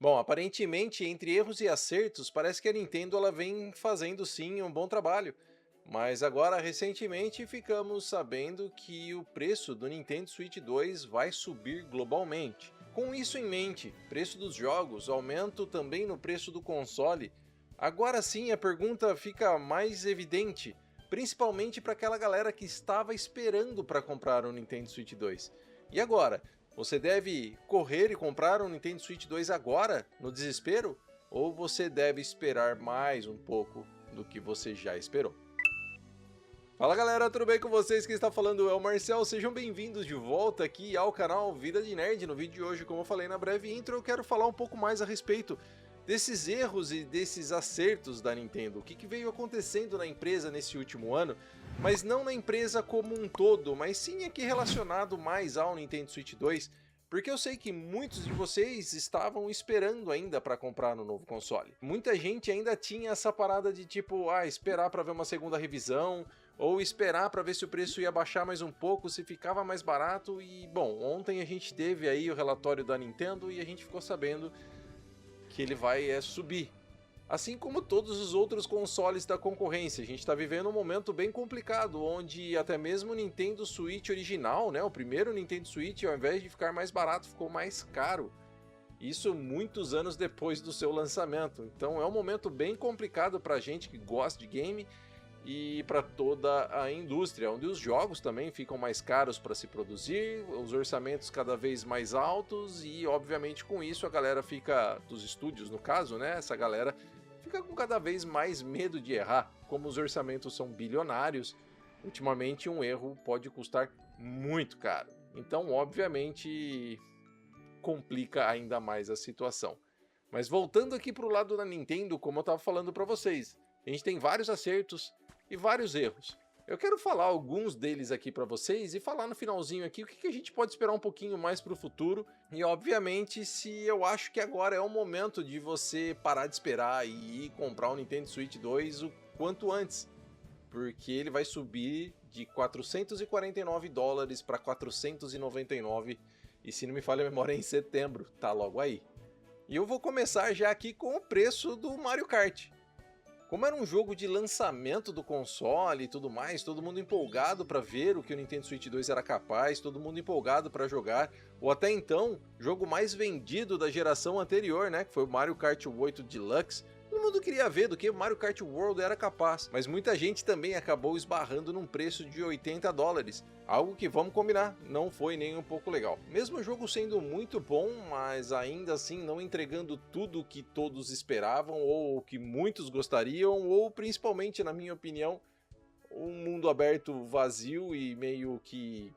Bom, aparentemente, entre erros e acertos, parece que a Nintendo ela vem fazendo sim um bom trabalho. Mas agora, recentemente, ficamos sabendo que o preço do Nintendo Switch 2 vai subir globalmente. Com isso em mente, preço dos jogos, aumento também no preço do console. Agora sim a pergunta fica mais evidente, principalmente para aquela galera que estava esperando para comprar o Nintendo Switch 2. E agora? Você deve correr e comprar um Nintendo Switch 2 agora, no desespero? Ou você deve esperar mais um pouco do que você já esperou? Fala galera, tudo bem com vocês? Quem está falando é o Marcel, sejam bem-vindos de volta aqui ao canal Vida de Nerd. No vídeo de hoje, como eu falei na breve intro, eu quero falar um pouco mais a respeito desses erros e desses acertos da Nintendo. O que veio acontecendo na empresa nesse último ano, mas não na empresa como um todo, mas sim aqui relacionado mais ao Nintendo Switch 2, porque eu sei que muitos de vocês estavam esperando ainda para comprar no novo console. Muita gente ainda tinha essa parada de tipo, esperar para ver uma segunda revisão, ou esperar para ver se o preço ia baixar mais um pouco, se ficava mais barato. E bom, ontem a gente teve aí o relatório da Nintendo e a gente ficou sabendo que ele vai subir. Assim como todos os outros consoles da concorrência, a gente está vivendo um momento bem complicado, onde até mesmo o Nintendo Switch original, né, o primeiro Nintendo Switch, ao invés de ficar mais barato, ficou mais caro. Isso muitos anos depois do seu lançamento. Então é um momento bem complicado para a gente que gosta de game e para toda a indústria, onde os jogos também ficam mais caros para se produzir, os orçamentos cada vez mais altos e obviamente com isso a galera fica, dos estúdios no caso, né, essa galera fica com cada vez mais medo de errar. Como os orçamentos são bilionários, ultimamente um erro pode custar muito caro. Então obviamente complica ainda mais a situação. Mas voltando aqui para o lado da Nintendo, como eu estava falando para vocês, a gente tem vários acertos e vários erros. Eu quero falar alguns deles aqui para vocês e falar no finalzinho aqui o que a gente pode esperar um pouquinho mais para o futuro e obviamente se eu acho que agora é o momento de você parar de esperar e ir comprar o Nintendo Switch 2 o quanto antes, porque ele vai subir de US$ 449 para 499 e se não me falha a memória é em setembro, tá logo aí. E eu vou começar já aqui com o preço do Mario Kart. Como era um jogo de lançamento do console e tudo mais, todo mundo empolgado para ver o que o Nintendo Switch 2 era capaz, todo mundo empolgado para jogar, ou até então, jogo mais vendido da geração anterior, né, que foi o Mario Kart 8 Deluxe. Todo mundo queria ver do que o Mario Kart World era capaz, mas muita gente também acabou esbarrando num preço de US$ 80, algo que, vamos combinar, não foi nem um pouco legal. Mesmo o jogo sendo muito bom, mas ainda assim não entregando tudo o que todos esperavam, ou o que muitos gostariam, ou principalmente, na minha opinião, um mundo aberto vazio e meio que...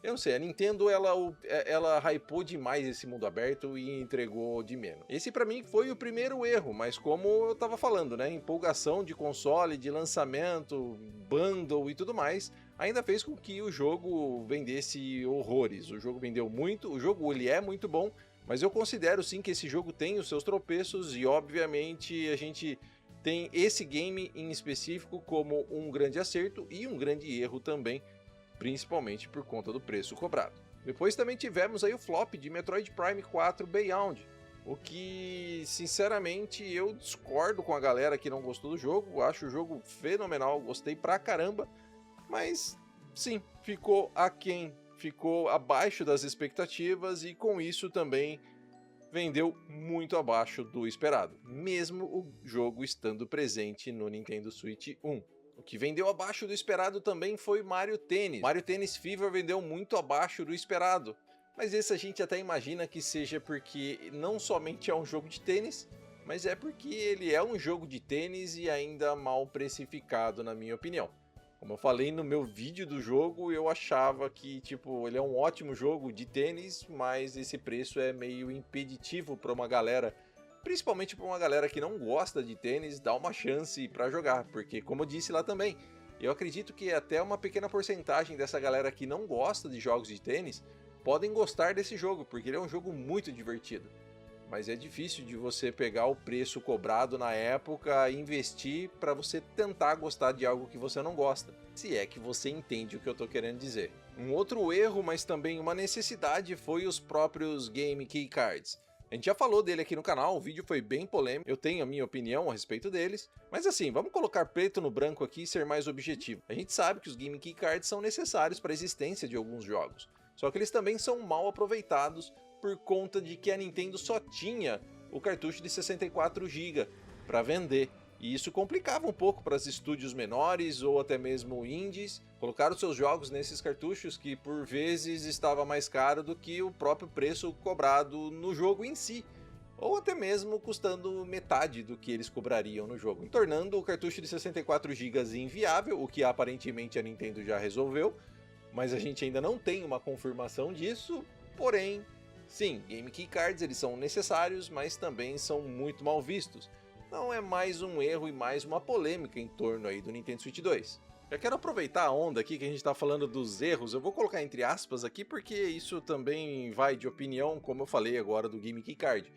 Eu não sei, a Nintendo ela hypou demais esse mundo aberto e entregou de menos. Esse pra mim foi o primeiro erro, mas como eu tava falando, né, empolgação de console, de lançamento, bundle e tudo mais, ainda fez com que o jogo vendesse horrores. O jogo vendeu muito, o jogo ele é muito bom, mas eu considero sim que esse jogo tem os seus tropeços e obviamente a gente tem esse game em específico como um grande acerto e um grande erro também, principalmente por conta do preço cobrado. Depois também tivemos aí o flop de Metroid Prime 4 Beyond, o que sinceramente eu discordo com a galera que não gostou do jogo, acho o jogo fenomenal, gostei pra caramba, mas sim, ficou aquém, ficou abaixo das expectativas e com isso também vendeu muito abaixo do esperado, mesmo o jogo estando presente no Nintendo Switch 1. O que vendeu abaixo do esperado também foi Mario Tennis. Mario Tennis Fever vendeu muito abaixo do esperado, mas esse a gente até imagina que seja porque não somente é um jogo de tênis, mas é porque ele é um jogo de tênis e ainda mal precificado, na minha opinião. Como eu falei no meu vídeo do jogo, eu achava que tipo, ele é um ótimo jogo de tênis, mas esse preço é meio impeditivo para uma galera, principalmente para uma galera que não gosta de tênis, dar uma chance para jogar, porque como eu disse lá também, eu acredito que até uma pequena porcentagem dessa galera que não gosta de jogos de tênis podem gostar desse jogo, porque ele é um jogo muito divertido. Mas é difícil de você pegar o preço cobrado na época e investir para você tentar gostar de algo que você não gosta, se é que você entende o que eu estou querendo dizer. Um outro erro, mas também uma necessidade, foi os próprios Game Key Cards. A gente já falou dele aqui no canal, o vídeo foi bem polêmico, eu tenho a minha opinião a respeito deles, mas assim, vamos colocar preto no branco aqui e ser mais objetivo. A gente sabe que os Game Key Cards são necessários para a existência de alguns jogos, só que eles também são mal aproveitados por conta de que a Nintendo só tinha o cartucho de 64 GB para vender. E isso complicava um pouco para os estúdios menores ou até mesmo indies colocar os seus jogos nesses cartuchos que por vezes estava mais caro do que o próprio preço cobrado no jogo em si, ou até mesmo custando metade do que eles cobrariam no jogo, tornando o cartucho de 64 GB inviável, o que aparentemente a Nintendo já resolveu, mas a gente ainda não tem uma confirmação disso. Porém, sim, Game Key Cards eles são necessários, mas também são muito mal vistos. Não é mais um erro e mais uma polêmica em torno aí do Nintendo Switch 2. Já quero aproveitar a onda aqui que a gente está falando dos erros, eu vou colocar entre aspas aqui porque isso também vai de opinião, como eu falei agora do Game Key Card.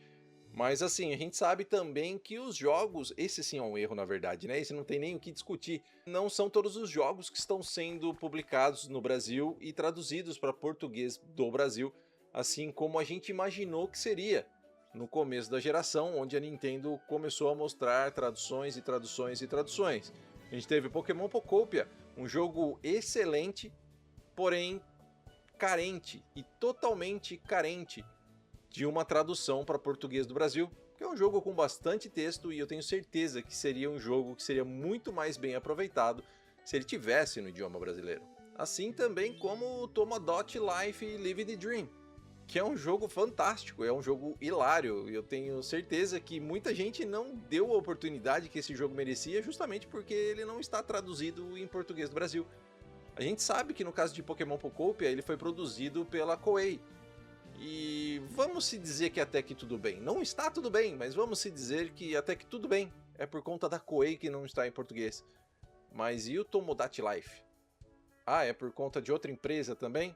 Mas assim, a gente sabe também que os jogos, esse sim é um erro na verdade, né? Esse não tem nem o que discutir. Não são todos os jogos que estão sendo publicados no Brasil e traduzidos para português do Brasil, assim como a gente imaginou que seria no começo da geração, onde a Nintendo começou a mostrar traduções e traduções e traduções. A gente teve Pokémon Pocopia, um jogo excelente, porém carente e totalmente carente de uma tradução para português do Brasil, que é um jogo com bastante texto e eu tenho certeza que seria um jogo que seria muito mais bem aproveitado se ele tivesse no idioma brasileiro. Assim também como o Tomodachi Life Live the Dream, que é um jogo fantástico, é um jogo hilário, e eu tenho certeza que muita gente não deu a oportunidade que esse jogo merecia justamente porque ele não está traduzido em português do Brasil. A gente sabe que no caso de Pokémon Pocopia ele foi produzido pela Koei, e vamos se dizer que até que tudo bem. Não está tudo bem, mas vamos se dizer que até que tudo bem. É por conta da Koei que não está em português. Mas e o Tomodachi Life? Ah, é por conta de outra empresa também?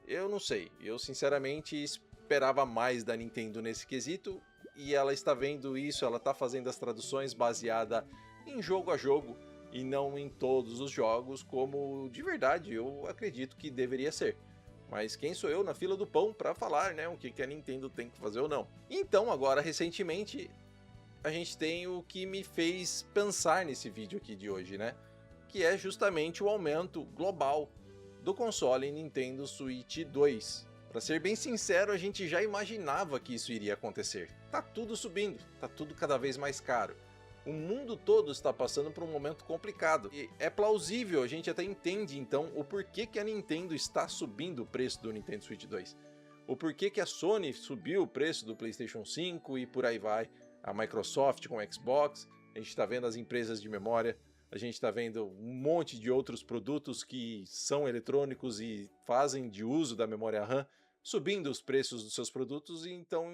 Eu não sei. Eu sinceramente esperava mais da Nintendo nesse quesito. E ela está vendo isso, ela está fazendo as traduções baseada em jogo a jogo e não em todos os jogos, como de verdade eu acredito que deveria ser. Mas quem sou eu na fila do pão para falar, né, o que a Nintendo tem que fazer ou não. Então agora recentemente a gente tem o que me fez pensar nesse vídeo aqui de hoje, né, que é justamente o aumento global do console Nintendo Switch 2. Para ser bem sincero, a gente já imaginava que isso iria acontecer. Tá tudo subindo, tá tudo cada vez mais caro. O mundo todo está passando por um momento complicado e é plausível, a gente até entende então o porquê que a Nintendo está subindo o preço do Nintendo Switch 2. O porquê que a Sony subiu o preço do PlayStation 5 e por aí vai, a Microsoft com o Xbox, a gente está vendo as empresas de memória, a gente está vendo um monte de outros produtos que são eletrônicos e fazem de uso da memória RAM, subindo os preços dos seus produtos, e então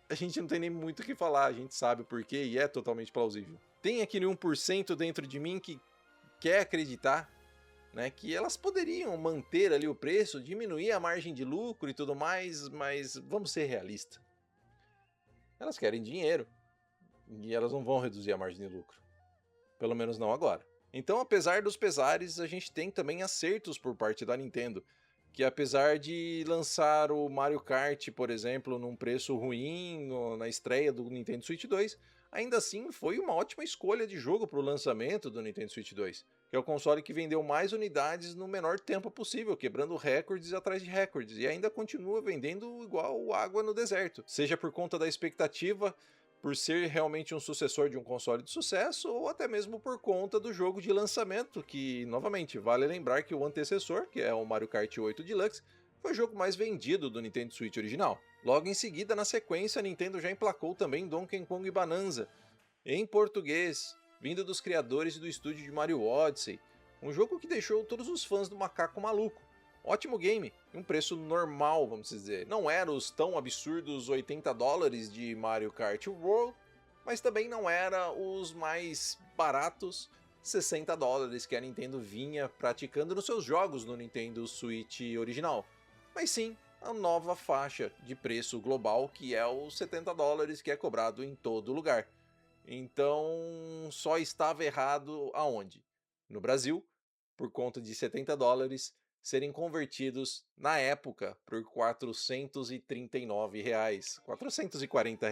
a gente não tem nem muito o que falar, a gente sabe o porquê e é totalmente plausível. Tem aquele 1% dentro de mim que quer acreditar, né, que elas poderiam manter ali o preço, diminuir a margem de lucro e tudo mais, mas vamos ser realistas. Elas querem dinheiro e elas não vão reduzir a margem de lucro. Pelo menos não agora. Então, apesar dos pesares, a gente tem também acertos por parte da Nintendo, que apesar de lançar o Mario Kart, por exemplo, num preço ruim na estreia do Nintendo Switch 2, ainda assim foi uma ótima escolha de jogo para o lançamento do Nintendo Switch 2, que é o console que vendeu mais unidades no menor tempo possível, quebrando recordes atrás de recordes, e ainda continua vendendo igual água no deserto, seja por conta da expectativa por ser realmente um sucessor de um console de sucesso, ou até mesmo por conta do jogo de lançamento, que, novamente, vale lembrar que o antecessor, que é o Mario Kart 8 Deluxe, foi o jogo mais vendido do Nintendo Switch original. Logo em seguida, na sequência, a Nintendo já emplacou também Donkey Kong Bonanza, em português, vindo dos criadores do estúdio de Mario Odyssey, um jogo que deixou todos os fãs do macaco maluco. Ótimo game, um preço normal, vamos dizer. Não era os tão absurdos $80 de Mario Kart World, mas também não era os mais baratos $60 que a Nintendo vinha praticando nos seus jogos no Nintendo Switch original. Mas sim, a nova faixa de preço global, que é os $70 que é cobrado em todo lugar. Então, só estava errado aonde? No Brasil, por conta de $70 serem convertidos, na época, por R$ 439, R$ 440.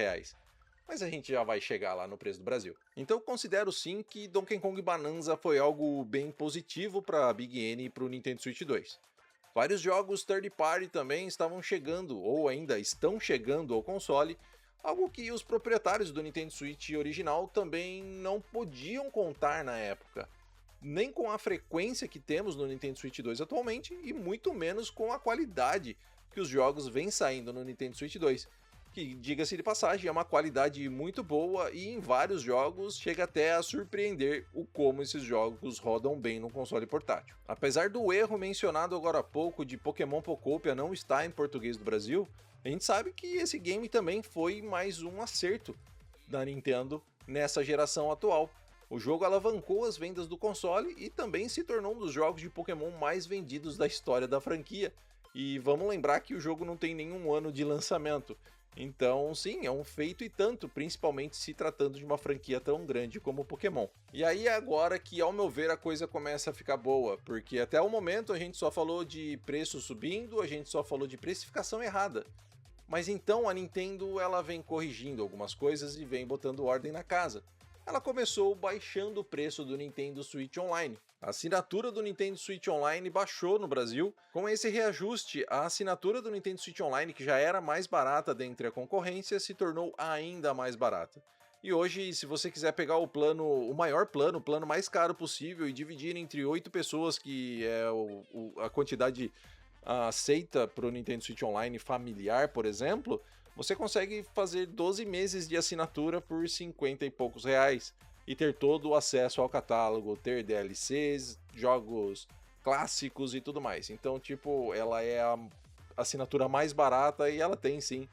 Mas a gente já vai chegar lá no preço do Brasil. Então considero sim que Donkey Kong Bonanza foi algo bem positivo para a Big N e para o Nintendo Switch 2. Vários jogos third party também estavam chegando, ou ainda estão chegando ao console, algo que os proprietários do Nintendo Switch original também não podiam contar na época. Nem com a frequência que temos no Nintendo Switch 2 atualmente, e muito menos com a qualidade que os jogos vêm saindo no Nintendo Switch 2. Que, diga-se de passagem, é uma qualidade muito boa e em vários jogos chega até a surpreender o como esses jogos rodam bem no console portátil. Apesar do erro mencionado agora há pouco de Pokémon Pocopia não estar em português do Brasil, a gente sabe que esse game também foi mais um acerto da Nintendo nessa geração atual. O jogo alavancou as vendas do console e também se tornou um dos jogos de Pokémon mais vendidos da história da franquia. E vamos lembrar que o jogo não tem nenhum ano de lançamento. Então, sim, é um feito e tanto, principalmente se tratando de uma franquia tão grande como Pokémon. E aí é agora que, ao meu ver, a coisa começa a ficar boa, porque até o momento a gente só falou de preço subindo, a gente só falou de precificação errada. Mas então a Nintendo ela vem corrigindo algumas coisas e vem botando ordem na casa. Ela começou baixando o preço do Nintendo Switch Online. A assinatura do Nintendo Switch Online baixou no Brasil. Com esse reajuste, a assinatura do Nintendo Switch Online, que já era mais barata dentre a concorrência, se tornou ainda mais barata. E hoje, se você quiser pegar o maior plano, o plano mais caro possível e dividir entre 8 pessoas, que é a quantidade aceita para o Nintendo Switch Online familiar, por exemplo, você consegue fazer 12 meses de assinatura por 50 e poucos reais e ter todo o acesso ao catálogo, ter DLCs, jogos clássicos e tudo mais. Então, tipo, ela é a assinatura mais barata e ela tem sim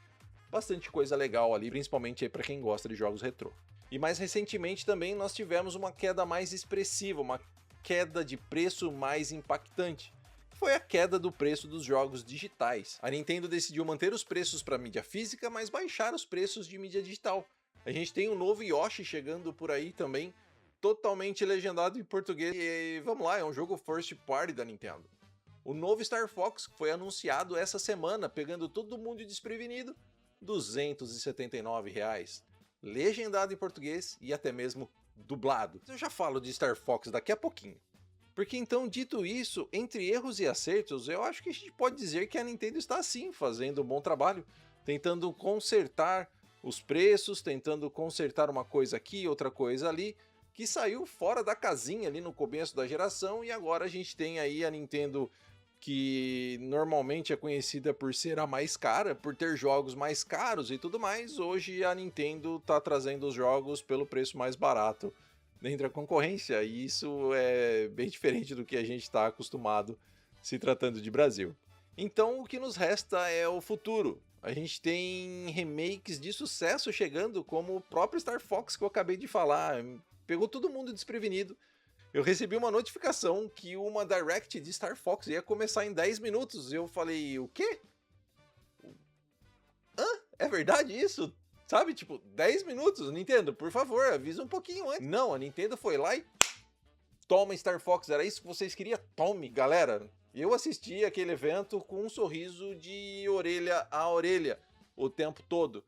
bastante coisa legal ali, principalmente aí para quem gosta de jogos retrô. E mais recentemente também nós tivemos uma queda mais expressiva, uma queda de preço mais impactante. Foi a queda do preço dos jogos digitais. A Nintendo decidiu manter os preços para mídia física, mas baixar os preços de mídia digital. A gente tem um novo Yoshi chegando por aí também, totalmente legendado em português. E vamos lá, é um jogo first party da Nintendo. O novo Star Fox foi anunciado essa semana, pegando todo mundo desprevenido, R$ 279, legendado em português e até mesmo dublado. Eu já falo de Star Fox daqui a pouquinho. Porque então, dito isso, entre erros e acertos, eu acho que a gente pode dizer que a Nintendo está sim fazendo um bom trabalho, tentando consertar os preços, tentando consertar uma coisa aqui, outra coisa ali, que saiu fora da casinha ali no começo da geração e agora a gente tem aí a Nintendo que normalmente é conhecida por ser a mais cara, por ter jogos mais caros e tudo mais. Hoje a Nintendo está trazendo os jogos pelo preço mais barato dentro da concorrência, e isso é bem diferente do que a gente está acostumado se tratando de Brasil. Então o que nos resta é o futuro. A gente tem remakes de sucesso chegando, como o próprio Star Fox que eu acabei de falar, pegou todo mundo desprevenido. Eu recebi uma notificação que uma Direct de Star Fox ia começar em 10 minutos, e eu falei, o quê? Hã? É verdade isso? Sabe, tipo, 10 minutos, Nintendo, por favor, avisa um pouquinho antes. Não, a Nintendo foi lá e toma Star Fox, era isso que vocês queriam? Tome, galera. Eu assisti aquele evento com um sorriso de orelha a orelha o tempo todo.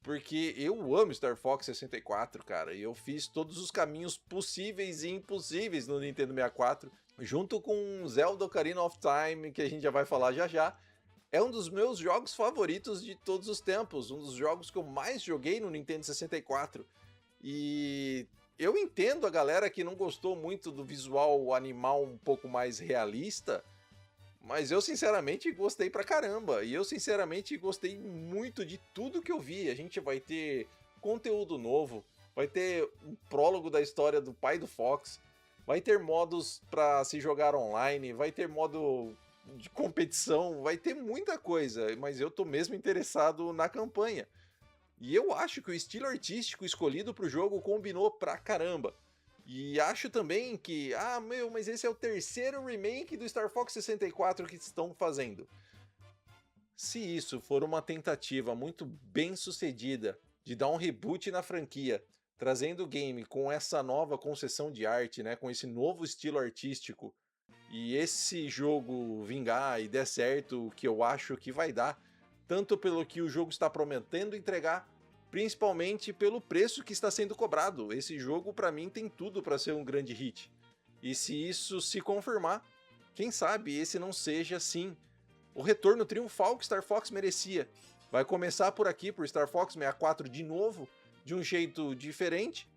Porque eu amo Star Fox 64, cara, e eu fiz todos os caminhos possíveis e impossíveis no Nintendo 64, junto com Zelda Ocarina of Time, que a gente já vai falar já já. É um dos meus jogos favoritos de todos os tempos, um dos jogos que eu mais joguei no Nintendo 64. E eu entendo a galera que não gostou muito do visual animal um pouco mais realista, mas eu sinceramente gostei pra caramba. E eu sinceramente gostei muito de tudo que eu vi. A gente vai ter conteúdo novo, vai ter um prólogo da história do pai do Fox, vai ter modos pra se jogar online, vai ter modo de competição, vai ter muita coisa, mas eu tô mesmo interessado na campanha. E eu acho que o estilo artístico escolhido pro jogo combinou pra caramba. E acho também que, mas esse é o terceiro remake do Star Fox 64 que estão fazendo. Se isso for uma tentativa muito bem sucedida de dar um reboot na franquia, trazendo o game com essa nova concessão de arte, né, com esse novo estilo artístico, e esse jogo vingar e der certo, o que eu acho que vai dar, tanto pelo que o jogo está prometendo entregar, principalmente pelo preço que está sendo cobrado. Esse jogo, para mim, tem tudo para ser um grande hit. E se isso se confirmar, quem sabe esse não seja, sim, o retorno triunfal que Star Fox merecia. Vai começar por aqui, por Star Fox 64 de novo, de um jeito diferente,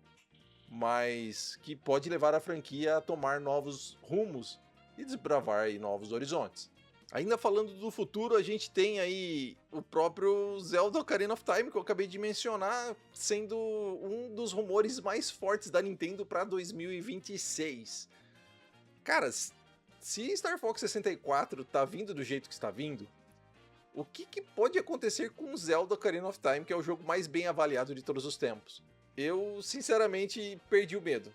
mas que pode levar a franquia a tomar novos rumos e desbravar aí novos horizontes. Ainda falando do futuro, a gente tem aí o próprio Zelda Ocarina of Time, que eu acabei de mencionar, sendo um dos rumores mais fortes da Nintendo para 2026. Cara, se Star Fox 64 tá vindo do jeito que está vindo, o que pode acontecer com Zelda Ocarina of Time, que é o jogo mais bem avaliado de todos os tempos? Eu, sinceramente, perdi o medo.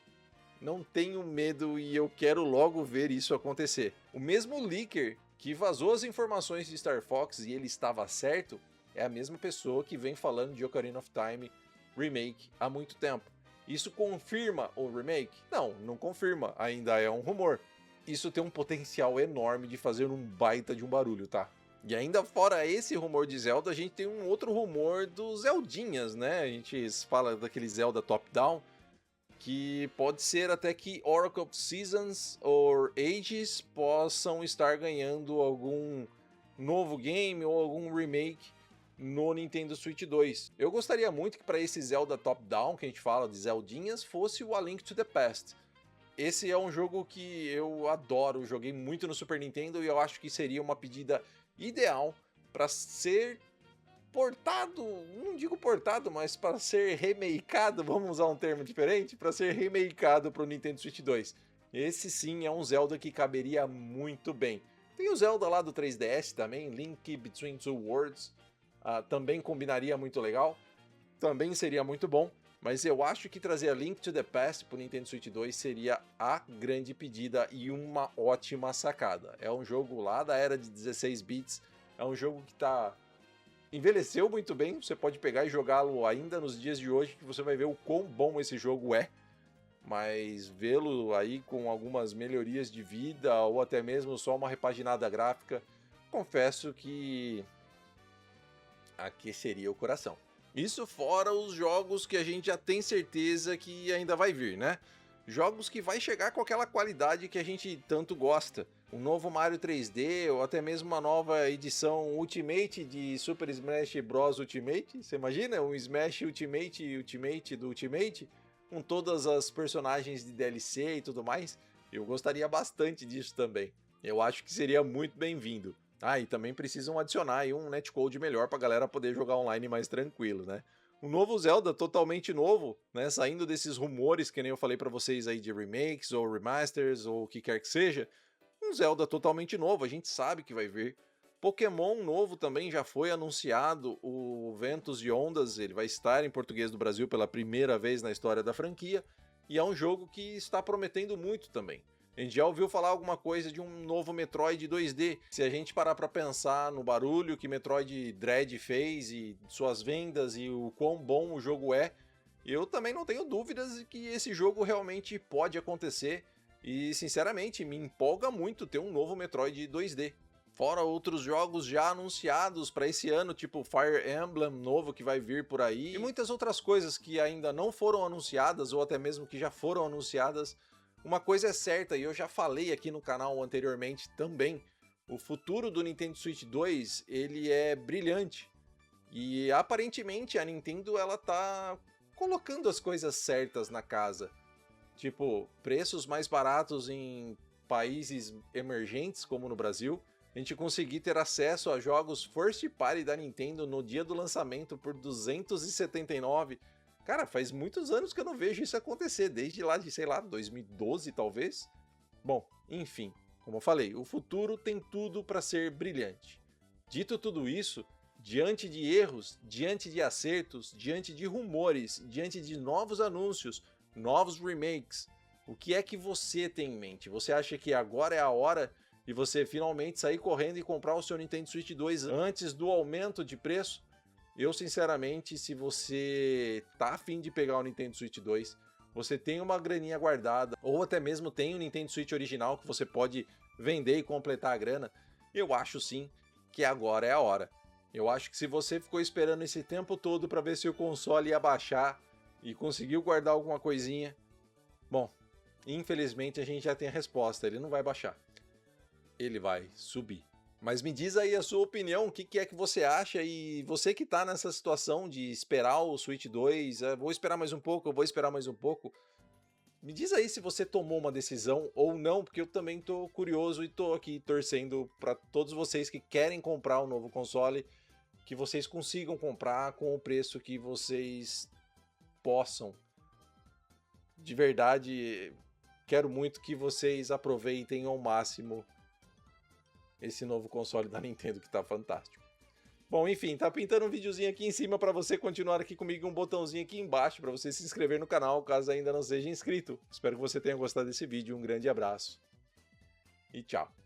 Não tenho medo e eu quero logo ver isso acontecer. O mesmo leaker que vazou as informações de Star Fox e ele estava certo, é a mesma pessoa que vem falando de Ocarina of Time Remake há muito tempo. Isso confirma o remake? Não, não confirma, ainda é um rumor. Isso tem um potencial enorme de fazer um baita de um barulho, tá? E ainda fora esse rumor de Zelda, a gente tem um outro rumor dos Zeldinhas, né? A gente fala daquele Zelda top-down, que pode ser até que Oracle of Seasons ou Ages possam estar ganhando algum novo game ou algum remake no Nintendo Switch 2. Eu gostaria muito que para esse Zelda top-down, que a gente fala de Zeldinhas, fosse o A Link to the Past. Esse é um jogo que eu adoro, joguei muito no Super Nintendo e eu acho que seria uma pedida ideal para ser portado, não digo portado, mas para ser remakeado, vamos usar um termo diferente, para ser remakeado para o Nintendo Switch 2. Esse sim é um Zelda que caberia muito bem. Tem o Zelda lá do 3DS também, Link Between Two Worlds, também combinaria muito legal, também seria muito bom, mas eu acho que trazer a Link to the Past para o Nintendo Switch 2 seria a grande pedida e uma ótima sacada. É um jogo lá da era de 16 bits, é um jogo que envelheceu muito bem, você pode pegar e jogá-lo ainda nos dias de hoje, que você vai ver o quão bom esse jogo é, mas vê-lo aí com algumas melhorias de vida ou até mesmo só uma repaginada gráfica, confesso que aqueceria o coração. Isso fora os jogos que a gente já tem certeza que ainda vai vir, né? Jogos que vai chegar com aquela qualidade que a gente tanto gosta. Um novo Mario 3D ou até mesmo uma nova edição Ultimate de Super Smash Bros. Ultimate. Você imagina? Um Smash Ultimate do Ultimate, com todas as personagens de DLC e tudo mais. Eu gostaria bastante disso também. Eu acho que seria muito bem-vindo. E também precisam adicionar aí um netcode melhor pra galera poder jogar online mais tranquilo, né? Um novo Zelda totalmente novo, né? Saindo desses rumores que nem eu falei pra vocês aí de remakes ou remasters ou o que quer que seja. Um Zelda totalmente novo, a gente sabe que vai vir. Pokémon novo também já foi anunciado, o Ventos e Ondas, ele vai estar em português do Brasil pela primeira vez na história da franquia, e é um jogo que está prometendo muito também. A gente já ouviu falar alguma coisa de um novo Metroid 2D. Se a gente parar pra pensar no barulho que Metroid Dread fez e suas vendas e o quão bom o jogo é, eu também não tenho dúvidas de que esse jogo realmente pode acontecer e, sinceramente, me empolga muito ter um novo Metroid 2D. Fora outros jogos já anunciados para esse ano, tipo Fire Emblem novo que vai vir por aí, e muitas outras coisas que ainda não foram anunciadas ou até mesmo que já foram anunciadas. Uma coisa é certa, e eu já falei aqui no canal anteriormente também, o futuro do Nintendo Switch 2, ele é brilhante. E aparentemente a Nintendo ela tá colocando as coisas certas na casa. Tipo, preços mais baratos em países emergentes, como no Brasil, a gente conseguir ter acesso a jogos first party da Nintendo no dia do lançamento por R$ 279. Cara, faz muitos anos que eu não vejo isso acontecer, desde lá de, sei lá, 2012 talvez. Bom, enfim, como eu falei, o futuro tem tudo para ser brilhante. Dito tudo isso, diante de erros, diante de acertos, diante de rumores, diante de novos anúncios, novos remakes, o que é que você tem em mente? Você acha que agora é a hora de você finalmente sair correndo e comprar o seu Nintendo Switch 2 antes do aumento de preço? Eu, sinceramente, se você tá afim de pegar o Nintendo Switch 2, você tem uma graninha guardada, ou até mesmo tem um Nintendo Switch original que você pode vender e completar a grana, eu acho sim que agora é a hora. Eu acho que se você ficou esperando esse tempo todo para ver se o console ia baixar e conseguiu guardar alguma coisinha, bom, infelizmente a gente já tem a resposta, ele não vai baixar. Ele vai subir. Mas me diz aí a sua opinião, o que é que você acha, e você que tá nessa situação de esperar o Switch 2, vou esperar mais um pouco, eu vou esperar mais um pouco. Me diz aí se você tomou uma decisão ou não, porque eu também tô curioso e tô aqui torcendo para todos vocês que querem comprar um novo console, que vocês consigam comprar com o preço que vocês possam. De verdade, quero muito que vocês aproveitem ao máximo esse novo console da Nintendo que tá fantástico. Bom, enfim, tá pintando um videozinho aqui em cima para você continuar aqui comigo, um botãozinho aqui embaixo para você se inscrever no canal, caso ainda não seja inscrito. Espero que você tenha gostado desse vídeo, um grande abraço e tchau!